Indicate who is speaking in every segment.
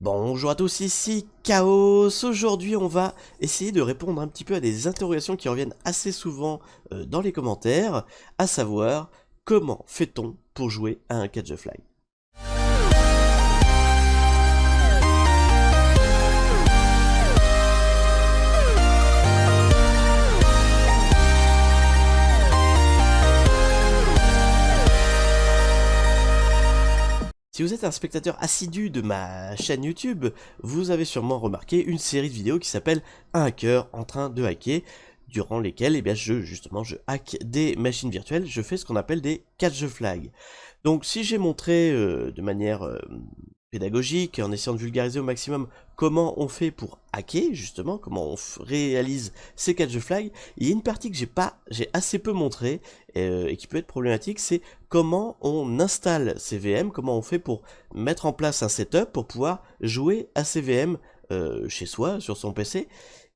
Speaker 1: Bonjour à tous, ici Chaos. Aujourd'hui, on va essayer de répondre un petit peu à des interrogations qui reviennent assez souvent dans les commentaires, à savoir comment fait-on pour jouer à un catch the flag. Si vous êtes un spectateur assidu de ma chaîne YouTube, vous avez sûrement remarqué une série de vidéos qui s'appelle Un hacker en train de hacker, durant lesquelles je hack des machines virtuelles, je fais ce qu'on appelle des catch the flag. Donc si j'ai montré de manière pédagogique, en essayant de vulgariser au maximum comment on fait pour hacker, justement, comment on réalise ces catch the flag, il y a une partie que j'ai assez peu montré et qui peut être problématique, c'est comment on installe ces VM, comment on fait pour mettre en place un setup pour pouvoir jouer à ces VM chez soi, sur son PC.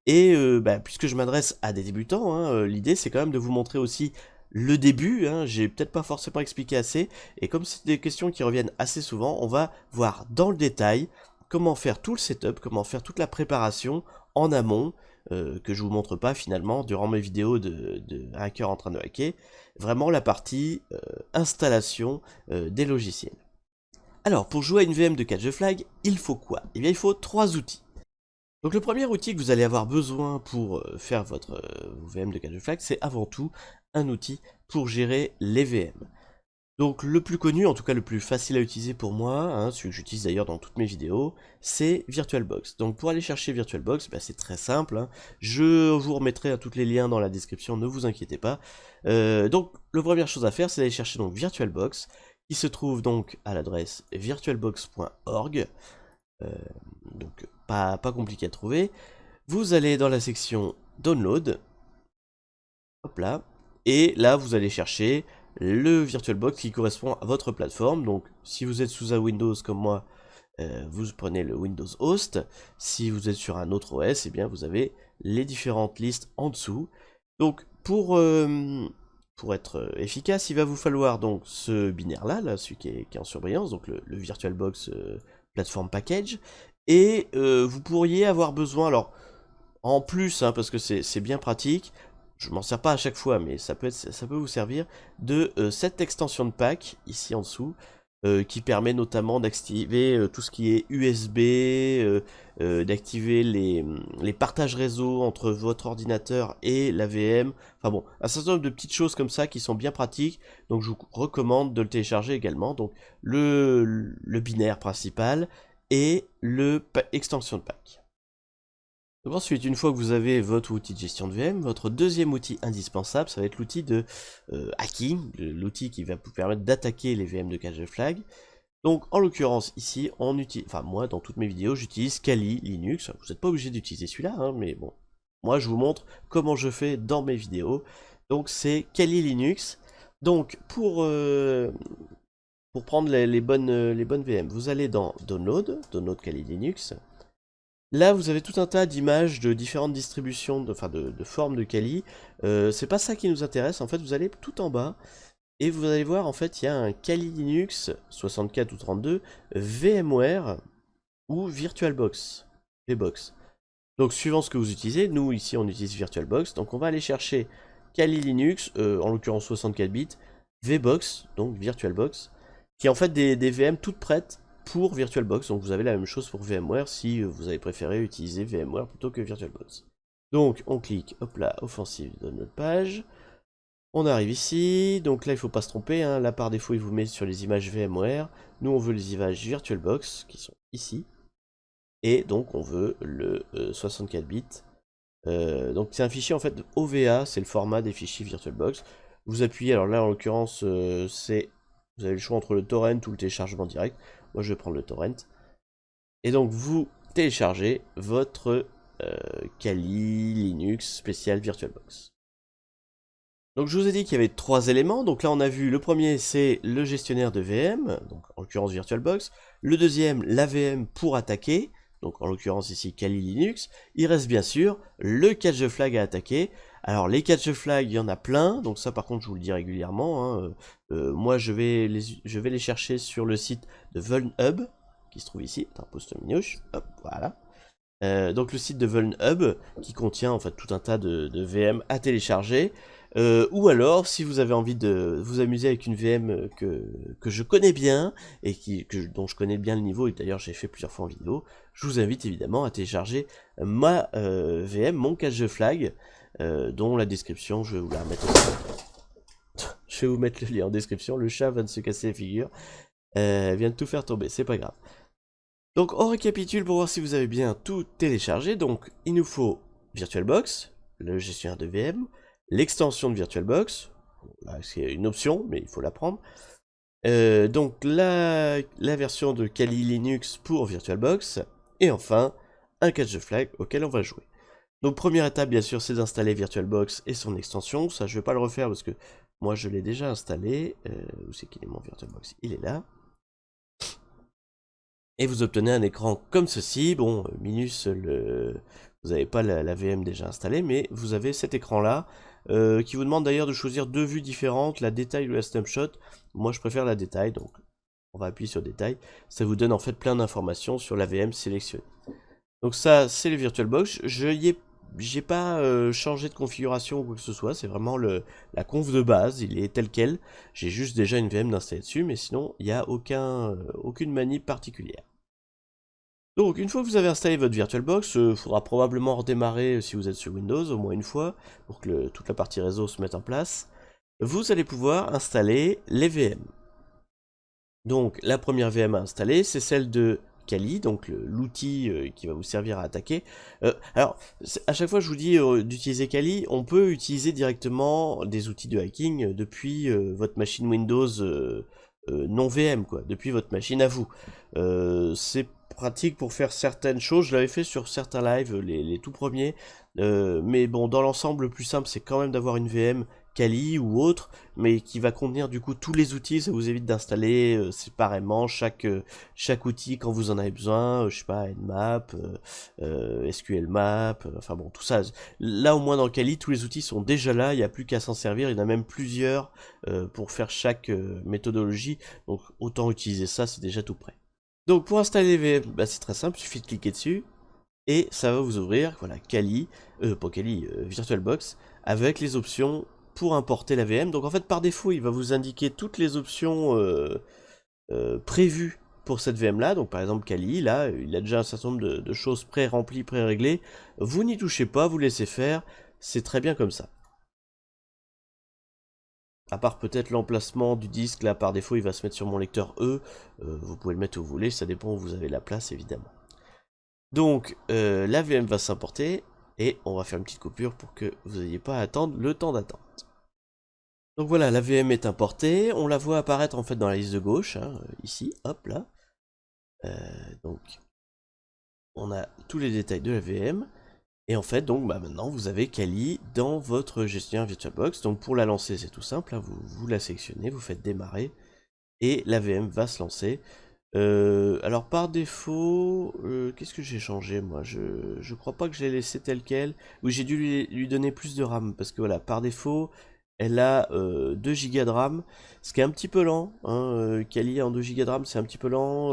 Speaker 1: Et puisque je m'adresse à des débutants, hein, l'idée c'est quand même de vous montrer aussi le début, hein, j'ai peut-être pas forcément expliqué assez, et comme c'est des questions qui reviennent assez souvent, on va voir dans le détail comment faire tout le setup, comment faire toute la préparation en amont, que je vous montre pas finalement durant mes vidéos de hacker en train de hacker, vraiment la partie installation des logiciels. Alors, pour jouer à une VM de catch the flag, il faut quoi? Eh bien, il faut trois outils. Donc le premier outil que vous allez avoir besoin pour faire votre VM de catch the flag, c'est avant tout un outil pour gérer les VM. Donc le plus connu, en tout cas le plus facile à utiliser pour moi, hein, celui que j'utilise d'ailleurs dans toutes mes vidéos, c'est VirtualBox. Donc pour aller chercher VirtualBox, c'est très simple, hein. Je vous remettrai tous les liens dans la description, ne vous inquiétez pas. Donc la première chose à faire, c'est d'aller chercher donc VirtualBox, qui se trouve donc à l'adresse virtualbox.org. Donc pas compliqué à trouver. Vous allez dans la section Download, hop là, et là vous allez chercher le VirtualBox qui correspond à votre plateforme. Donc si vous êtes sous un Windows comme moi, vous prenez le Windows Host. Si vous êtes sur un autre OS, eh bien vous avez les différentes listes en dessous. Donc pour être efficace, il va vous falloir donc ce binaire là, celui qui est en surbrillance, donc le VirtualBox Platform Package. Et vous pourriez avoir besoin, alors en plus, hein, parce que c'est bien pratique, je m'en sers pas à chaque fois, mais ça peut vous servir, de cette extension de pack, ici en dessous, qui permet notamment d'activer tout ce qui est USB, d'activer les partages réseau entre votre ordinateur et la VM, enfin bon, un certain nombre de petites choses comme ça qui sont bien pratiques, donc je vous recommande de le télécharger également. Donc le binaire principal et le extension de pack. Donc ensuite, une fois que vous avez votre outil de gestion de VM, votre deuxième outil indispensable, ça va être l'outil de hacking, l'outil qui va vous permettre d'attaquer les VM de catch the flag. Donc en l'occurrence ici, on utilise, enfin moi dans toutes mes vidéos, j'utilise Kali Linux. Vous n'êtes pas obligé d'utiliser celui-là, hein, mais bon, moi je vous montre comment je fais dans mes vidéos. Donc c'est Kali Linux. Donc pour prendre les bonnes VM, vous allez dans Download Kali Linux. Là, vous avez tout un tas d'images de différentes distributions, de formes de Kali. C'est pas ça qui nous intéresse. En fait, vous allez tout en bas et vous allez voir, en fait, il y a un Kali Linux 64 ou 32, VMware ou VirtualBox. VBox. Donc, suivant ce que vous utilisez, nous ici on utilise VirtualBox. Donc, on va aller chercher Kali Linux, en l'occurrence 64 bits, VBox, donc VirtualBox, qui est en fait des VM toutes prêtes pour VirtualBox. Donc vous avez la même chose pour VMware si vous avez préféré utiliser VMware plutôt que VirtualBox. Donc on clique, hop là, offensive de notre page. On arrive ici, donc là il ne faut pas se tromper, hein, là par défaut il vous met sur les images VMware. Nous on veut les images VirtualBox qui sont ici. Et donc on veut le 64 bits. Donc c'est un fichier en fait OVA, c'est le format des fichiers VirtualBox. Vous appuyez, alors là en l'occurrence vous avez le choix entre le torrent ou le téléchargement direct. Moi je vais prendre le torrent. Et donc vous téléchargez votre Kali Linux spécial VirtualBox. Donc je vous ai dit qu'il y avait trois éléments. Donc là on a vu le premier, c'est le gestionnaire de VM, donc en l'occurrence VirtualBox. Le deuxième, la VM pour attaquer, donc en l'occurrence ici Kali Linux. Il reste bien sûr le catch the flag à attaquer. Alors les catch the flag, il y en a plein, donc ça par contre je vous le dis régulièrement, hein. Moi je vais les chercher sur le site de VulnHub. qui se trouve ici. Attends, poste minouche, hop, voilà. Donc le site de VulnHub qui contient en fait tout un tas de VM à télécharger. Ou alors, si vous avez envie de vous amuser avec une VM que je connais bien, et dont je connais bien le niveau, et d'ailleurs j'ai fait plusieurs fois en vidéo, je vous invite évidemment à télécharger ma VM, mon cache flag, dont la description, je vais vous la remettre aussi. Je vais vous mettre le lien en description, le chat va de se casser la figure, vient de tout faire tomber, c'est pas grave. Donc on récapitule pour voir si vous avez bien tout téléchargé. Donc il nous faut VirtualBox, le gestionnaire de VM, l'extension de VirtualBox, c'est une option mais il faut la prendre. Donc la version de Kali Linux pour VirtualBox, et enfin un cache flag auquel on va jouer. Donc première étape bien sûr c'est d'installer VirtualBox et son extension. Ça je vais pas le refaire parce que moi je l'ai déjà installé. Où c'est qu'il est mon VirtualBox? Il est là. Et vous obtenez un écran comme ceci. Bon, minus vous n'avez pas la VM déjà installée, mais vous avez cet écran-là, qui vous demande d'ailleurs de choisir deux vues différentes, la détail ou la snapshot. Moi, je préfère la détail, donc on va appuyer sur détail. Ça vous donne en fait plein d'informations sur la VM sélectionnée. Donc ça, c'est le VirtualBox. J'ai pas changé de configuration ou quoi que ce soit, c'est vraiment la conf de base, il est tel quel. J'ai juste déjà une VM d'installer dessus, mais sinon, il n'y a aucune manip particulière. Donc, une fois que vous avez installé votre VirtualBox, il faudra probablement redémarrer si vous êtes sur Windows, au moins une fois, pour que toute la partie réseau se mette en place. Vous allez pouvoir installer les VM. Donc, la première VM à installer, c'est celle de Kali, donc l'outil qui va vous servir à attaquer. Alors, à chaque fois je vous dis d'utiliser Kali, on peut utiliser directement des outils de hacking depuis votre machine Windows non VM, quoi, depuis votre machine à vous. C'est pratique pour faire certaines choses, je l'avais fait sur certains lives, les tout premiers, mais bon, dans l'ensemble, le plus simple, c'est quand même d'avoir une VM Kali ou autre, mais qui va contenir du coup tous les outils. Ça vous évite d'installer séparément chaque outil quand vous en avez besoin, je sais pas, Nmap, SQLmap, enfin bon, tout ça. Là au moins dans le Kali, tous les outils sont déjà là, il n'y a plus qu'à s'en servir, il y en a même plusieurs pour faire chaque méthodologie, donc autant utiliser ça, c'est déjà tout prêt. Donc pour installer VM, bah, c'est très simple, il suffit de cliquer dessus, et ça va vous ouvrir, voilà, Kali, pas Kali, VirtualBox, avec les options pour importer la VM. Donc en fait par défaut il va vous indiquer toutes les options prévues pour cette VM là. Donc par exemple Kali, là il a déjà un certain nombre de choses pré-remplies, pré-réglées. Vous n'y touchez pas, vous laissez faire, c'est très bien comme ça. À part peut-être l'emplacement du disque, là par défaut il va se mettre sur mon lecteur E, vous pouvez le mettre où vous voulez, ça dépend où vous avez la place évidemment. Donc la VM va s'importer, et on va faire une petite coupure pour que vous n'ayez pas à attendre le temps d'attente. Donc voilà, la VM est importée, on la voit apparaître en fait dans la liste de gauche, hein, ici, hop là. Donc on a tous les détails de la VM, et en fait donc bah, maintenant vous avez Kali dans votre gestionnaire VirtualBox. Donc pour la lancer c'est tout simple, hein, vous la sélectionnez, vous faites démarrer, et la VM va se lancer. Alors par défaut, qu'est-ce que j'ai changé moi? Je crois pas que je l'ai laissé tel quel. Oui, j'ai dû lui donner plus de RAM, parce que voilà, par défaut, elle a 2 Go de RAM, ce qui est un petit peu lent, hein, Kali en 2 Go de RAM, c'est un petit peu lent.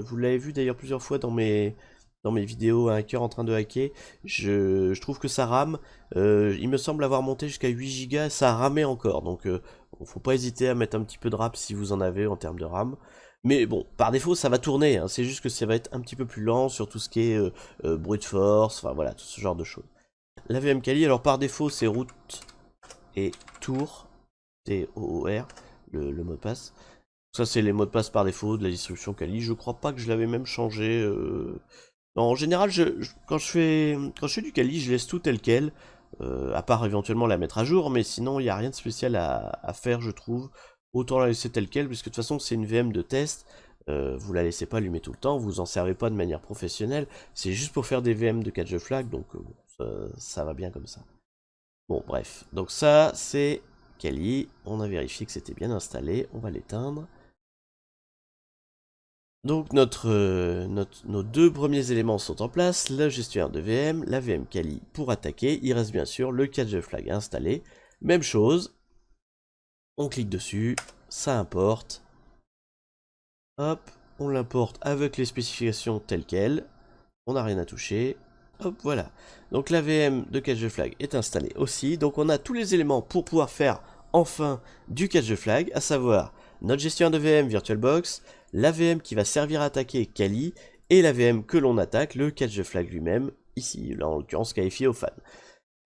Speaker 1: Vous l'avez vu d'ailleurs plusieurs fois dans mes vidéos, un hacker en train de hacker, je trouve que ça rame. Il me semble avoir monté jusqu'à 8 Go, ça a ramé encore, donc faut pas hésiter à mettre un petit peu de RAM si vous en avez en termes de RAM. Mais bon, par défaut, ça va tourner, hein. C'est juste que ça va être un petit peu plus lent sur tout ce qui est brute force, enfin voilà, tout ce genre de choses. La VM Kali, alors par défaut, c'est root et tour, T-O-O-R, le mot de passe. Ça, c'est les mots de passe par défaut de la distribution Kali. Je crois pas que je l'avais même changé. Non, en général, quand je fais du Kali, je laisse tout tel quel, à part éventuellement la mettre à jour, mais sinon, il n'y a rien de spécial à faire, je trouve. Autant la laisser telle quelle, puisque de toute façon c'est une VM de test, vous la laissez pas allumer tout le temps, vous en servez pas de manière professionnelle, c'est juste pour faire des VM de catch flag, donc ça va bien comme ça. Bon bref, donc ça c'est Kali, on a vérifié que c'était bien installé, on va l'éteindre. Donc nos deux premiers éléments sont en place, le gestionnaire de VM, la VM Kali pour attaquer, il reste bien sûr le catch flag à installer, même chose. On clique dessus, ça importe. Hop, on l'importe avec les spécifications telles quelles, on n'a rien à toucher, hop, voilà. Donc la VM de catch the flag est installée aussi, donc on a tous les éléments pour pouvoir faire enfin du catch the flag, à savoir notre gestionnaire de VM VirtualBox, la VM qui va servir à attaquer Kali, et la VM que l'on attaque, le catch the flag lui-même, ici, là en l'occurrence qualifié aux fans.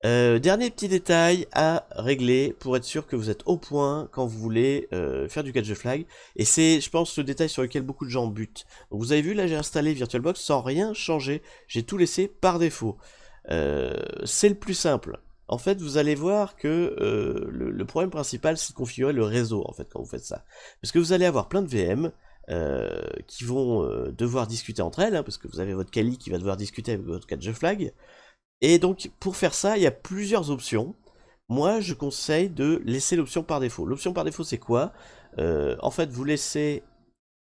Speaker 1: Dernier petit détail à régler pour être sûr que vous êtes au point quand vous voulez faire du catch the flag, et c'est je pense le détail sur lequel beaucoup de gens butent. Donc vous avez vu, là j'ai installé VirtualBox sans rien changer, j'ai tout laissé par défaut. C'est le plus simple. En fait vous allez voir que le problème principal c'est de configurer le réseau en fait quand vous faites ça. Parce que vous allez avoir plein de VM qui vont devoir discuter entre elles, hein, parce que vous avez votre Kali qui va devoir discuter avec votre catch the flag. Et donc, pour faire ça, il y a plusieurs options. Moi, je conseille de laisser l'option par défaut. L'option par défaut, c'est quoi? En fait, vous laissez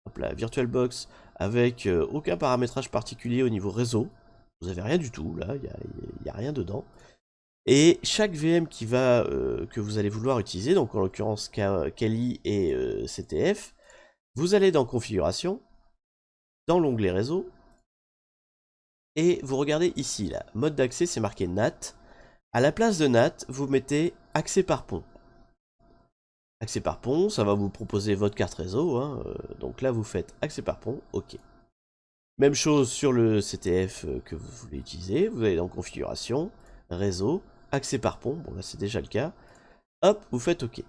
Speaker 1: hop là, VirtualBox avec aucun paramétrage particulier au niveau réseau. Vous n'avez rien du tout, là, il n'y a rien dedans. Et chaque VM que vous allez vouloir utiliser, donc en l'occurrence Kali et CTF, vous allez dans Configuration, dans l'onglet Réseau, et vous regardez ici, là, mode d'accès, c'est marqué NAT. À la place de NAT, vous mettez accès par pont. Accès par pont, ça va vous proposer votre carte réseau, hein, donc là vous faites accès par pont, ok. Même chose sur le CTF que vous voulez utiliser, vous allez dans configuration, réseau, accès par pont, bon là c'est déjà le cas, hop, vous faites ok.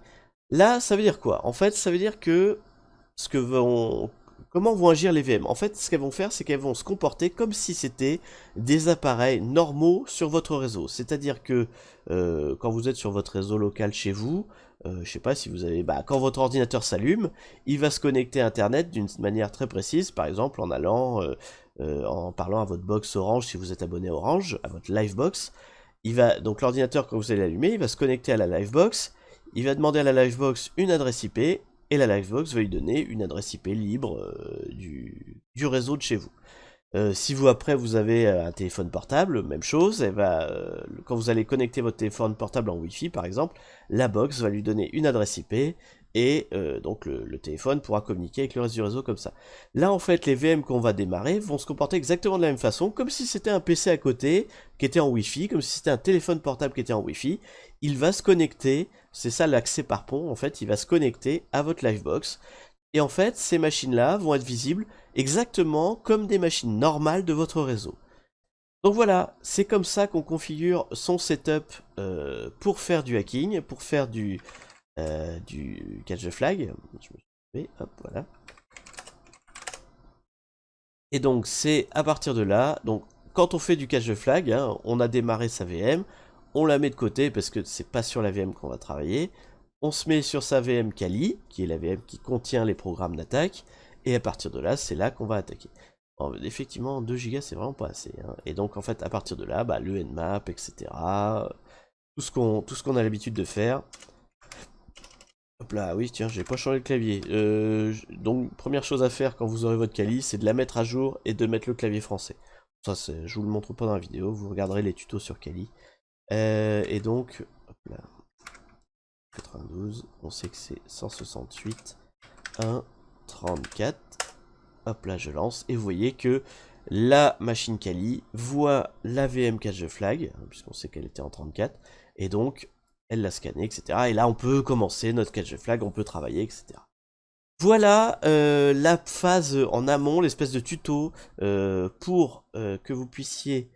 Speaker 1: Là, ça veut dire quoi? En fait, ça veut dire que comment vont agir les VM? En fait, ce qu'elles vont faire, c'est qu'elles vont se comporter comme si c'était des appareils normaux sur votre réseau. C'est-à-dire que quand vous êtes sur votre réseau local chez vous, je sais pas si vous avez, quand votre ordinateur s'allume, il va se connecter à Internet d'une manière très précise, par exemple en allant, en parlant à votre box Orange si vous êtes abonné à Orange, à votre Livebox. Donc l'ordinateur, quand vous allez l'allumer, il va se connecter à la Livebox, il va demander à la Livebox une adresse IP, et la Livebox va lui donner une adresse IP libre du réseau de chez vous. Si vous après vous avez un téléphone portable, même chose, quand vous allez connecter votre téléphone portable en Wi-Fi par exemple, la box va lui donner une adresse IP, et donc le téléphone pourra communiquer avec le reste du réseau comme ça. Là en fait les VM qu'on va démarrer vont se comporter exactement de la même façon, comme si c'était un PC à côté qui était en Wi-Fi, comme si c'était un téléphone portable qui était en Wi-Fi. Il va se connecter, c'est ça l'accès par pont, en fait il va se connecter à votre Livebox. Et en fait, ces machines-là vont être visibles exactement comme des machines normales de votre réseau. Donc voilà, c'est comme ça qu'on configure son setup pour faire du hacking, pour faire du catch the flag. Je me suis trompé, hop, voilà. Et donc c'est à partir de là, donc quand on fait du catch the flag, hein, on a démarré sa VM, on la met de côté parce que c'est pas sur la VM qu'on va travailler. On se met sur sa VM Kali, qui est la VM qui contient les programmes d'attaque, et à partir de là, c'est là qu'on va attaquer. Alors, effectivement, 2 Go c'est vraiment pas assez, hein. Et donc en fait, à partir de là, le Nmap, etc., tout ce qu'on a l'habitude de faire. Hop là, oui, tiens, j'ai pas changé le clavier. Donc, première chose à faire quand vous aurez votre Kali, c'est de la mettre à jour et de mettre le clavier français. Ça, je vous le montre pas dans la vidéo, vous regarderez les tutos sur Kali. Et donc, hop là. 92, on sait que c'est 168, 1, 34, hop là je lance, et vous voyez que la machine Kali voit la VM catch the flag, puisqu'on sait qu'elle était en 34, et donc elle l'a scanné, etc. Et là on peut commencer notre catch the flag, on peut travailler, etc. Voilà la phase en amont, l'espèce de tuto pour que vous puissiez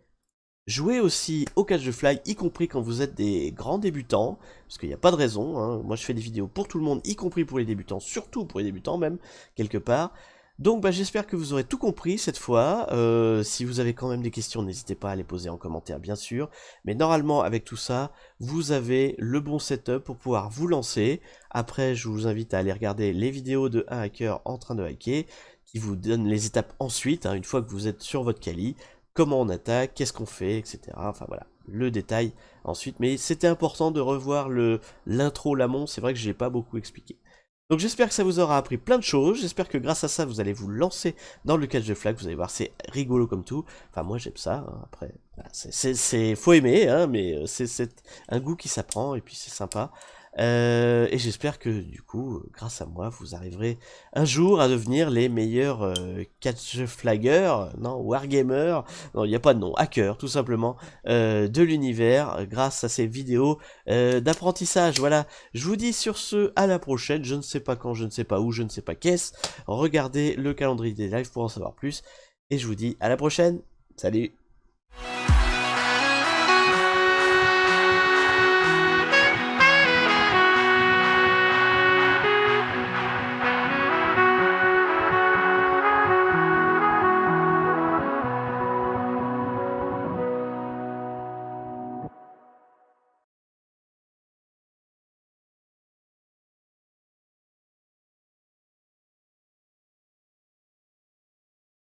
Speaker 1: jouez aussi au catch the flag, y compris quand vous êtes des grands débutants, parce qu'il n'y a pas de raison, hein. Moi je fais des vidéos pour tout le monde, y compris pour les débutants, surtout pour les débutants même, quelque part. Donc j'espère que vous aurez tout compris cette fois. Si vous avez quand même des questions, n'hésitez pas à les poser en commentaire bien sûr. Mais normalement avec tout ça, vous avez le bon setup pour pouvoir vous lancer. Après je vous invite à aller regarder les vidéos de un hacker en train de hacker, qui vous donnent les étapes ensuite, hein, une fois que vous êtes sur votre Kali. Comment on attaque, qu'est-ce qu'on fait, etc. Enfin voilà, le détail ensuite. Mais c'était important de revoir l'intro, l'amont, c'est vrai que je n'ai pas beaucoup expliqué. Donc j'espère que ça vous aura appris plein de choses, j'espère que grâce à ça vous allez vous lancer dans le catch the flag, vous allez voir c'est rigolo comme tout. Enfin moi j'aime ça, hein. Après voilà, faut aimer, hein, mais c'est un goût qui s'apprend et puis c'est sympa. Et j'espère que du coup, grâce à moi, vous arriverez un jour à devenir les meilleurs catch flaggers, non, wargamers, non, il n'y a pas de nom, hackers tout simplement, de l'univers, grâce à ces vidéos d'apprentissage. Voilà, je vous dis sur ce, à la prochaine, je ne sais pas quand, je ne sais pas où, je ne sais pas qu'est-ce. Regardez le calendrier des lives pour en savoir plus, et je vous dis à la prochaine, salut!